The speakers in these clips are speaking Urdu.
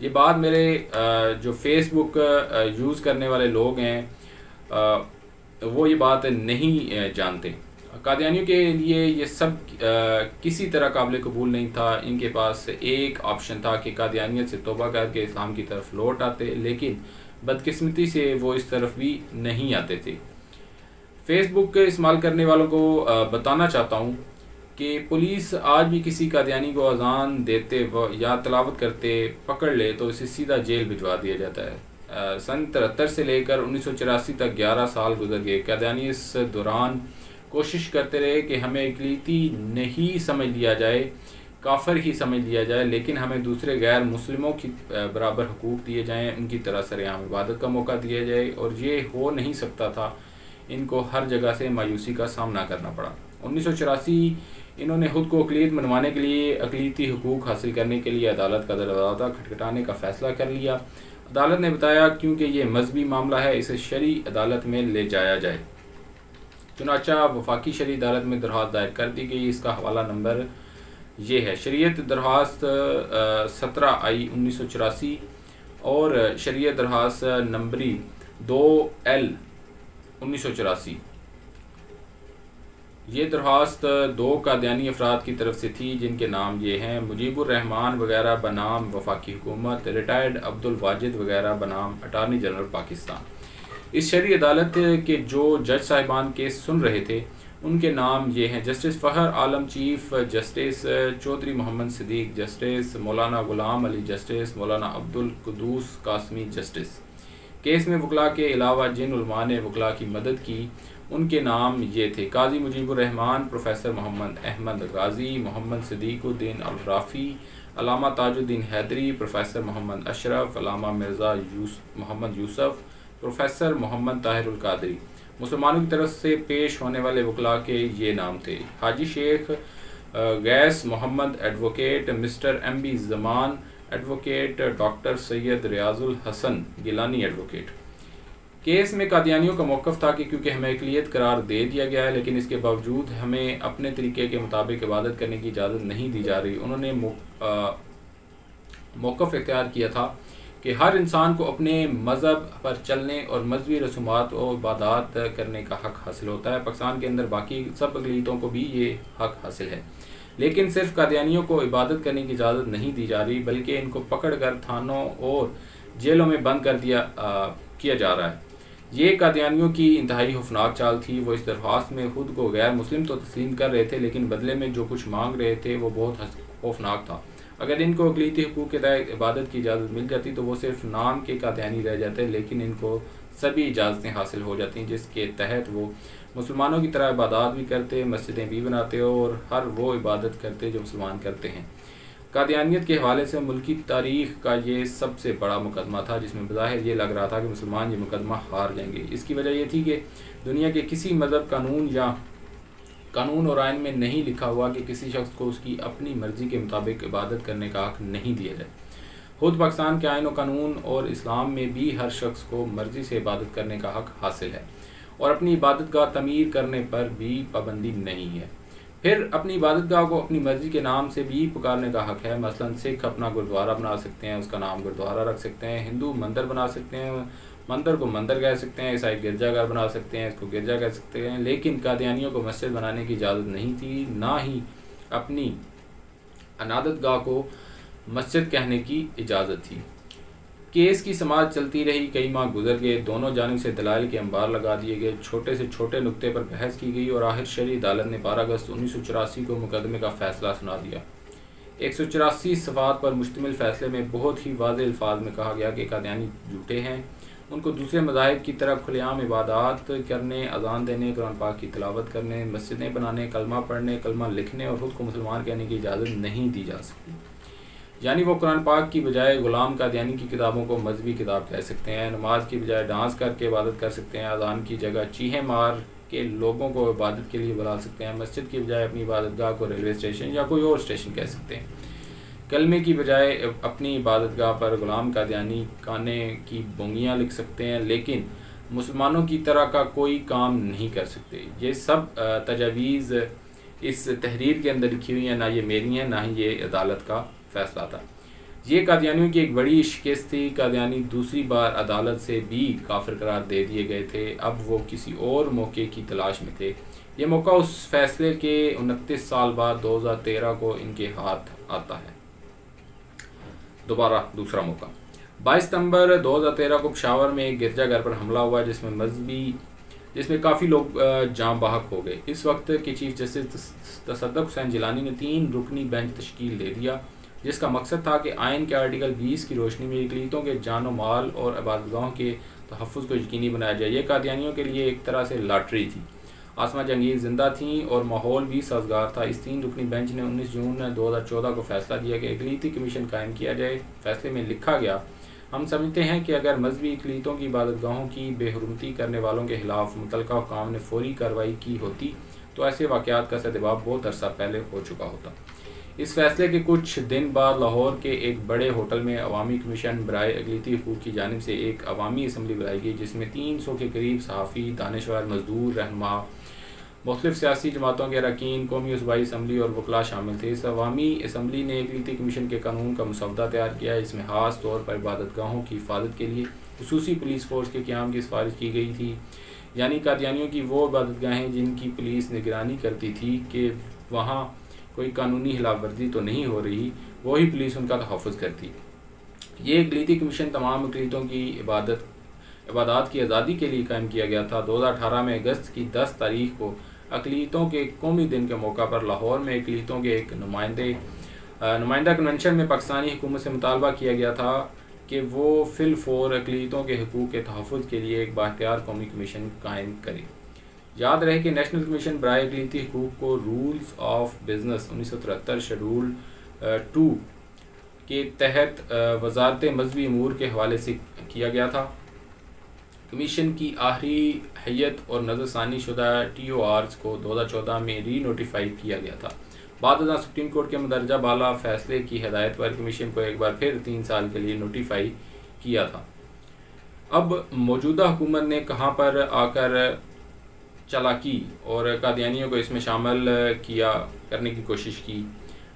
یہ بات میرے جو فیس بک یوز کرنے والے لوگ ہیں وہ یہ بات نہیں جانتے. قادیانیوں کے لیے یہ سب کسی طرح قابل قبول نہیں تھا. ان کے پاس ایک آپشن تھا کہ قادیانیت سے توبہ کر کے اسلام کی طرف لوٹ آتے، لیکن بدقسمتی سے وہ اس طرف بھی نہیں آتے تھے. فیس بک استعمال کرنے والوں کو بتانا چاہتا ہوں کہ پولیس آج بھی کسی قادیانی کو اذان دیتے یا تلاوت کرتے پکڑ لے تو اسے سیدھا جیل بھجوا دیا جاتا ہے. سن 73 سے لے کر 1984 تک 11 سال گزر گئے. قادیانی اس دوران کوشش کرتے رہے کہ ہمیں اقلیتی نہیں سمجھ لیا جائے، کافر ہی سمجھ لیا جائے، لیکن ہمیں دوسرے غیر مسلموں کی برابر حقوق دیے جائیں، ان کی طرح سرعام عبادت کا موقع دیا جائے، اور یہ ہو نہیں سکتا تھا. ان کو ہر جگہ سے مایوسی کا سامنا کرنا پڑا. 1984 انہوں نے خود کو اقلیت منوانے کے لیے اقلیتی حقوق حاصل کرنے کے لیے عدالت کا دروازہ کھٹکھٹانے کا فیصلہ کر لیا. عدالت نے بتایا کیونکہ یہ مذہبی معاملہ ہے اسے شرعی عدالت میں لے جایا جائے. چنانچہ وفاقی شرعی عدالت میں درخواست دائر کر دی گئی. اس کا حوالہ نمبر یہ ہے: شریعت درخواست 17I/1984 اور شریعت درخواست نمبری 2L/1984. یہ درخواست 2 قادیانی افراد کی طرف سے تھی جن کے نام یہ ہیں: مجیب الرحمان وغیرہ بنام وفاقی حکومت، ریٹائرڈ عبدالواجد وغیرہ بنام اٹارنی جنرل پاکستان. اس شرعی عدالت کے جو جج صاحبان کیس سن رہے تھے ان کے نام یہ ہیں: جسٹس فخر عالم چیف جسٹس، چودھری محمد صدیق جسٹس، مولانا غلام علی جسٹس، مولانا عبدالقدوس قاسمی جسٹس. کیس میں وکلاء کے علاوہ جن علماء نے وکلاء کی مدد کی ان کے نام یہ تھے: قاضی مجیب الرحمان، پروفیسر محمد احمد غازی، محمد صدیق الدین الرافی، علامہ تاج الدین حیدری، پروفیسر محمد اشرف، علامہ مرزا محمد یوسف، پروفیسر محمد طاہر القادری. مسلمانوں کی طرف سے پیش ہونے والے وکلاء کے یہ نام تھے: حاجی شیخ غیث محمد ایڈوکیٹ، مسٹر ایم بی زمان ایڈوکیٹ، ڈاکٹر سید ریاض الحسن گیلانی ایڈوکیٹ. کیس میں قادیانیوں کا موقف تھا کہ کیونکہ ہمیں اقلیت قرار دے دیا گیا ہے لیکن اس کے باوجود ہمیں اپنے طریقے کے مطابق عبادت کرنے کی اجازت نہیں دی جا رہی. انہوں نے موقف اختیار کیا تھا کہ ہر انسان کو اپنے مذہب پر چلنے اور مذہبی رسومات و عبادات کرنے کا حق حاصل ہوتا ہے. پاکستان کے اندر باقی سب اقلیتوں کو بھی یہ حق حاصل ہے، لیکن صرف قادیانیوں کو عبادت کرنے کی اجازت نہیں دی جا رہی بلکہ ان کو پکڑ کر تھانوں اور جیلوں میں بند کر کیا جا رہا ہے. یہ قادیانیوں کی انتہائی خوفناک چال تھی. وہ اس درخواست میں خود کو غیر مسلم تو تسلیم کر رہے تھے لیکن بدلے میں جو کچھ مانگ رہے تھے وہ بہت خوفناک تھا. اگر ان کو اقلیتی حقوق کے تحت عبادت کی اجازت مل جاتی تو وہ صرف نام کے قادیانی رہ جاتے، لیکن ان کو سبھی اجازتیں حاصل ہو جاتی جس کے تحت وہ مسلمانوں کی طرح عبادات بھی کرتے، مسجدیں بھی بناتے اور ہر وہ عبادت کرتے جو مسلمان کرتے ہیں. قادیانیت کے حوالے سے ملکی تاریخ کا یہ سب سے بڑا مقدمہ تھا جس میں بظاہر یہ لگ رہا تھا کہ مسلمان یہ مقدمہ ہار جائیں گے. اس کی وجہ یہ تھی کہ دنیا کے کسی مذہب قانون اور آئین میں نہیں لکھا ہوا کہ کسی شخص کو اس کی اپنی مرضی کے مطابق عبادت کرنے کا حق نہیں دیا جائے. خود پاکستان کے آئین و قانون اور اسلام میں بھی ہر شخص کو مرضی سے عبادت کرنے کا حق حاصل ہے اور اپنی عبادت گاہ تعمیر کرنے پر بھی پابندی نہیں ہے. پھر اپنی عبادت گاہ کو اپنی مرضی کے نام سے بھی پکارنے کا حق ہے. مثلا سکھ اپنا گردوارہ بنا سکتے ہیں، اس کا نام گردوارہ رکھ سکتے ہیں. ہندو مندر بنا سکتے ہیں، مندر کو مندر کہہ سکتے ہیں. عیسائی گرجا گھر بنا سکتے ہیں، اس کو گرجا کہہ سکتے ہیں. لیکن قادیانیوں کو مسجد بنانے کی اجازت نہیں تھی، نہ ہی اپنی عبادت گاہ کو مسجد کہنے کی اجازت تھی. کیس کی سماعت چلتی رہی، کئی ماہ گزر گئے. دونوں جانب سے دلائل کے انبار لگا دیے گئے، چھوٹے سے چھوٹے نقطے پر بحث کی گئی اور آخر شرعی عدالت نے 12 اگست 1984 کو مقدمے کا فیصلہ سنا دیا. 184 صفحات پر مشتمل فیصلے میں بہت ہی واضح الفاظ میں کہا گیا کہ قادیانی جھوٹے ہیں. ان کو دوسرے مذاہب کی طرح کھلے عام عبادات کرنے، اذان دینے، قرآن پاک کی تلاوت کرنے، مسجدیں بنانے، کلمہ پڑھنے، کلمہ لکھنے اور خود کو مسلمان کہنے کی اجازت نہیں دی جا سکتی. یعنی وہ قرآن پاک کی بجائے غلام قادیانی کی کتابوں کو مذہبی کتاب کہہ سکتے ہیں، نماز کی بجائے ڈانس کر کے عبادت کر سکتے ہیں، اذان کی جگہ چیخیں مار کے لوگوں کو عبادت کے لیے بلا سکتے ہیں، مسجد کی بجائے اپنی عبادت گاہ کو ریلوے اسٹیشن یا کوئی اور اسٹیشن کہہ سکتے ہیں، کلمے کی بجائے اپنی عبادت گاہ پر غلام قادیانی کانے کی بونگیاں لکھ سکتے ہیں، لیکن مسلمانوں کی طرح کا کوئی کام نہیں کر سکتے. یہ سب تجاویز اس تحریر کے اندر لکھی ہوئی ہیں، نہ یہ میری ہیں نہ ہی یہ عدالت کا فیصلہ تھا. یہ قادیانیوں کی ایک بڑی شکست تھی. قادیانی دوسری بار عدالت سے بھی کافر قرار دے دیے گئے تھے. اب وہ کسی اور موقع کی تلاش میں تھے. یہ موقع اس فیصلے کے 29 سال بعد 2013 کو ان کے ہاتھ آتا ہے. دوبارہ دوسرا موقع 22 ستمبر 2013 کو پشاور میں ایک گرجا گھر پر حملہ ہوا جس میں کافی لوگ جاں بحق ہو گئے. اس وقت کے چیف جسٹس تصدق حسین جیلانی نے 3 رکنی بینچ تشکیل دے دیا جس کا مقصد تھا کہ آئین کے آرٹیکل 20 کی روشنی میں اقلیتوں کے جان و مال اور عبادت گاہوں کے تحفظ کو یقینی بنایا جائے. یہ قادیانیوں کے لیے ایک طرح سے لاٹری تھی. آسما جہانگیر زندہ تھیں اور ماحول بھی سازگار تھا. اس 3 رکنی بینچ نے 19 جون 2014 کو فیصلہ دیا کہ اقلیتی کمیشن قائم کیا جائے. فیصلے میں لکھا گیا: ہم سمجھتے ہیں کہ اگر مذہبی اقلیتوں کی عبادت گاہوں کی بے حرمتی کرنے والوں کے خلاف متعلقہ حکام نے فوری کارروائی کی ہوتی تو ایسے واقعات کا سدباب بہت عرصہ پہلے ہو چکا ہوتا. اس فیصلے کے کچھ دن بعد لاہور کے ایک بڑے ہوٹل میں عوامی کمیشن برائے اقلیتی حقوق کی جانب سے ایک عوامی اسمبلی بلائی گئی جس میں 300 کے قریب صحافی، دانشور، مزدور، رہنما، مختلف سیاسی جماعتوں کے اراکین، قومی و صوبائی اسمبلی اور وکلاء شامل تھے. اس عوامی اسمبلی نے اقلیتی کمیشن کے قانون کا مسودہ تیار کیا. اس میں خاص طور پر عبادت گاہوں کی حفاظت کے لیے خصوصی پولیس فورس کے قیام کی سفارش کی گئی تھی. یعنی قادیانیوں کی وہ عبادت گاہیں جن کی پولیس نگرانی کرتی تھی کہ وہاں کوئی قانونی خلاف ورزی تو نہیں ہو رہی، وہی پولیس ان کا تحفظ کرتی. یہ اقلیتی کمیشن تمام اقلیتوں کی عبادات کی آزادی کے لیے قائم کیا گیا تھا. 2018 میں اگست کی 10 تاریخ کو اقلیتوں کے قومی دن کے موقع پر لاہور میں اقلیتوں کے ایک نمائندہ کنونشن میں پاکستانی حکومت سے مطالبہ کیا گیا تھا کہ وہ فی الفور اقلیتوں کے حقوق کے تحفظ کے لیے ایک بااختیار قومی کمیشن قائم کرے. یاد رہے کہ نیشنل کمیشن برائے اقلیتی حقوق کو رولز آف بزنس 1973 شیڈول 2 کے تحت وزارت مذہبی امور کے حوالے سے کیا گیا تھا. کمیشن کی آخری حیت اور نظر ثانی شدہ TORs کو 2014 میں ری نوٹیفائی کیا گیا تھا. بعد ازاں سپریم کورٹ کے مندرجہ بالا فیصلے کی ہدایت پر کمیشن کو ایک بار پھر 3 سال کے لیے نوٹیفائی کیا تھا. اب موجودہ حکومت نے کہاں پر آ کر چالاکی اور قادیانیوں کو اس میں شامل کرنے کی کوشش کی.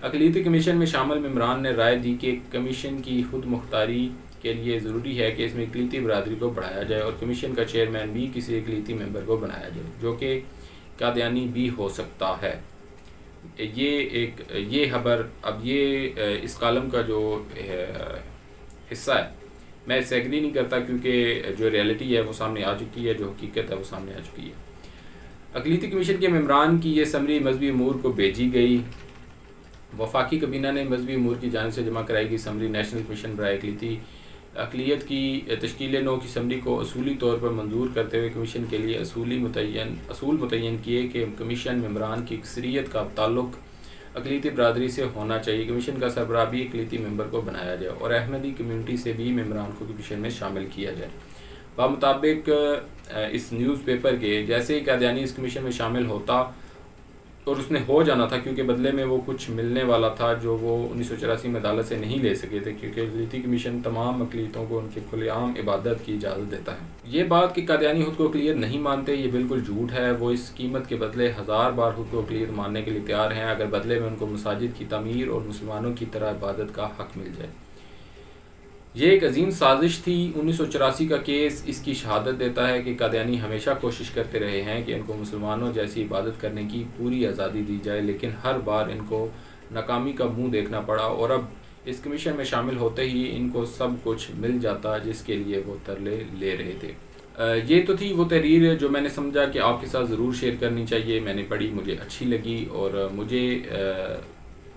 اقلیتی کمیشن میں شامل ممبران نے رائے دی کہ کمیشن کی خود مختاری کے لیے ضروری ہے کہ اس میں اقلیتی برادری کو بڑھایا جائے اور کمیشن کا چیئرمین بھی کسی اقلیتی ممبر کو بنایا جائے جو کہ قادیانی بھی ہو سکتا ہے. یہ خبر اب اس کالم کا جو حصہ ہے میں اس سے ایگری نہیں کرتا کیونکہ جو ریئلٹی ہے وہ سامنے آ چکی ہے، جو حقیقت ہے وہ سامنے آ چکی ہے. اقلیتی کمیشن کے ممبران کی یہ سمری مذہبی امور کو بھیجی گئی. وفاقی کابینہ نے مذہبی امور کی جانب سے جمع کرائی گئی سمری نیشنل کمیشن برائے اقلیت کی تشکیل نو کی سمری کو اصولی طور پر منظور کرتے ہوئے کمیشن کے لیے اصول متعین کیے کہ کمیشن ممبران کی اکثریت کا تعلق اقلیتی برادری سے ہونا چاہیے. کمیشن کا سربراہ بھی اقلیتی ممبر کو بنایا جائے اور احمدی کمیونٹی سے بھی ممبران کو کمیشن میں شامل کیا جائے. بمطابق اس نیوز پیپر کے جیسے ہی قادیانی اس کمیشن میں شامل ہوتا اور اس نے ہو جانا تھا کیونکہ بدلے میں وہ کچھ ملنے والا تھا جو وہ 1984 میں عدالت سے نہیں لے سکے تھے کیونکہ اقلیتی کمیشن تمام اقلیتوں کو ان کے کھلے عام عبادت کی اجازت دیتا ہے. یہ بات کہ قادیانی خود کو اقلیت نہیں مانتے یہ بالکل جھوٹ ہے. وہ اس قیمت کے بدلے 1000 بار خود کو اقلیت ماننے کے لیے تیار ہیں اگر بدلے میں ان کو مساجد کی تعمیر اور مسلمانوں کی طرح عبادت کا حق مل جائے. یہ ایک عظیم سازش تھی. 1984 کا کیس اس کی شہادت دیتا ہے کہ قادیانی ہمیشہ کوشش کرتے رہے ہیں کہ ان کو مسلمانوں جیسی عبادت کرنے کی پوری آزادی دی جائے لیکن ہر بار ان کو ناکامی کا منہ دیکھنا پڑا اور اب اس کمیشن میں شامل ہوتے ہی ان کو سب کچھ مل جاتا جس کے لیے وہ ترلے لے رہے تھے. یہ تو تھی وہ تحریر جو میں نے سمجھا کہ آپ کے ساتھ ضرور شیئر کرنی چاہیے. میں نے پڑھی، مجھے اچھی لگی اور مجھے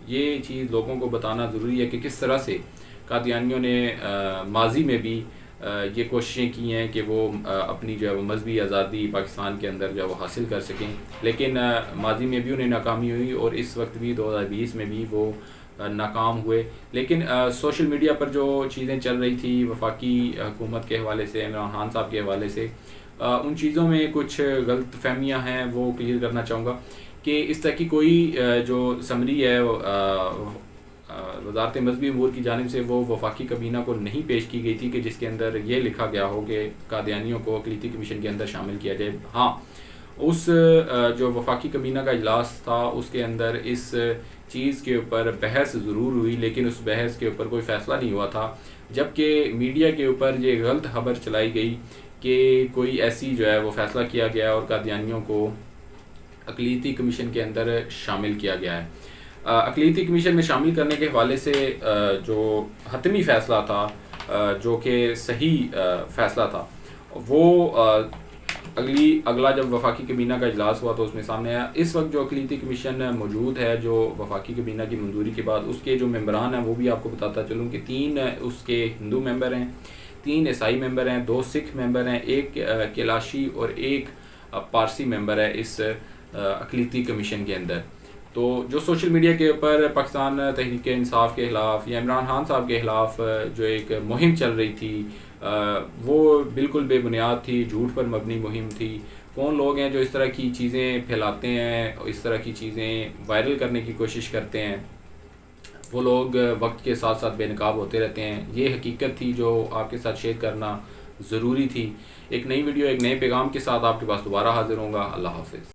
یہ چیز لوگوں کو بتانا ضروری ہے کہ کس طرح سے قادیانیوں نے ماضی میں بھی یہ کوششیں کی ہیں کہ وہ اپنی جو ہے وہ مذہبی آزادی پاکستان کے اندر جو ہے وہ حاصل کر سکیں لیکن ماضی میں بھی انہیں ناکامی ہوئی اور اس وقت بھی 2020 میں بھی وہ ناکام ہوئے. لیکن سوشل میڈیا پر جو چیزیں چل رہی تھی وفاقی حکومت کے حوالے سے، عمران خان صاحب کے حوالے سے، ان چیزوں میں کچھ غلط فہمیاں ہیں وہ کلیئر کرنا چاہوں گا کہ اس طرح کی کوئی جو سمری ہے وزارت مذہبی امور کی جانب سے وہ وفاقی کابینہ کو نہیں پیش کی گئی تھی کہ جس کے اندر یہ لکھا گیا ہو کہ قادیانیوں کو اقلیتی کمیشن کے اندر شامل کیا جائے. ہاں، اس جو وفاقی کابینہ کا اجلاس تھا اس کے اندر اس چیز کے اوپر بحث ضرور ہوئی، لیکن اس بحث کے اوپر کوئی فیصلہ نہیں ہوا تھا، جبکہ میڈیا کے اوپر یہ غلط خبر چلائی گئی کہ کوئی ایسی جو ہے وہ فیصلہ کیا گیا اور قادیانیوں کو اقلیتی کمیشن کے اندر شامل کیا گیا ہے۔ اقلیتی کمیشن میں شامل کرنے کے حوالے سے جو حتمی فیصلہ تھا، جو کہ صحیح فیصلہ تھا، وہ اگلا جب وفاقی کابینہ کا اجلاس ہوا تو اس میں سامنے آیا۔ اس وقت جو اقلیتی کمیشن موجود ہے، جو وفاقی کابینہ کی منظوری کے بعد اس کے جو ممبران ہیں وہ بھی آپ کو بتاتا چلوں کہ 3 اس کے ہندو ممبر ہیں، 3 عیسائی ممبر ہیں، 2 سکھ ممبر ہیں، 1 کیلاشی اور 1 پارسی ممبر ہے اس اقلیتی کمیشن کے اندر۔ تو جو سوشل میڈیا کے اوپر پاکستان تحریک انصاف کے خلاف یا عمران خان صاحب کے خلاف جو ایک مہم چل رہی تھی، وہ بالکل بے بنیاد تھی، جھوٹ پر مبنی مہم تھی۔ کون لوگ ہیں جو اس طرح کی چیزیں پھیلاتے ہیں، اس طرح کی چیزیں وائرل کرنے کی کوشش کرتے ہیں، وہ لوگ وقت کے ساتھ ساتھ بے نقاب ہوتے رہتے ہیں۔ یہ حقیقت تھی جو آپ کے ساتھ شیئر کرنا ضروری تھی۔ ایک نئی ویڈیو، ایک نئے پیغام کے ساتھ آپ کے پاس دوبارہ حاضر ہوں گا۔ اللہ حافظ۔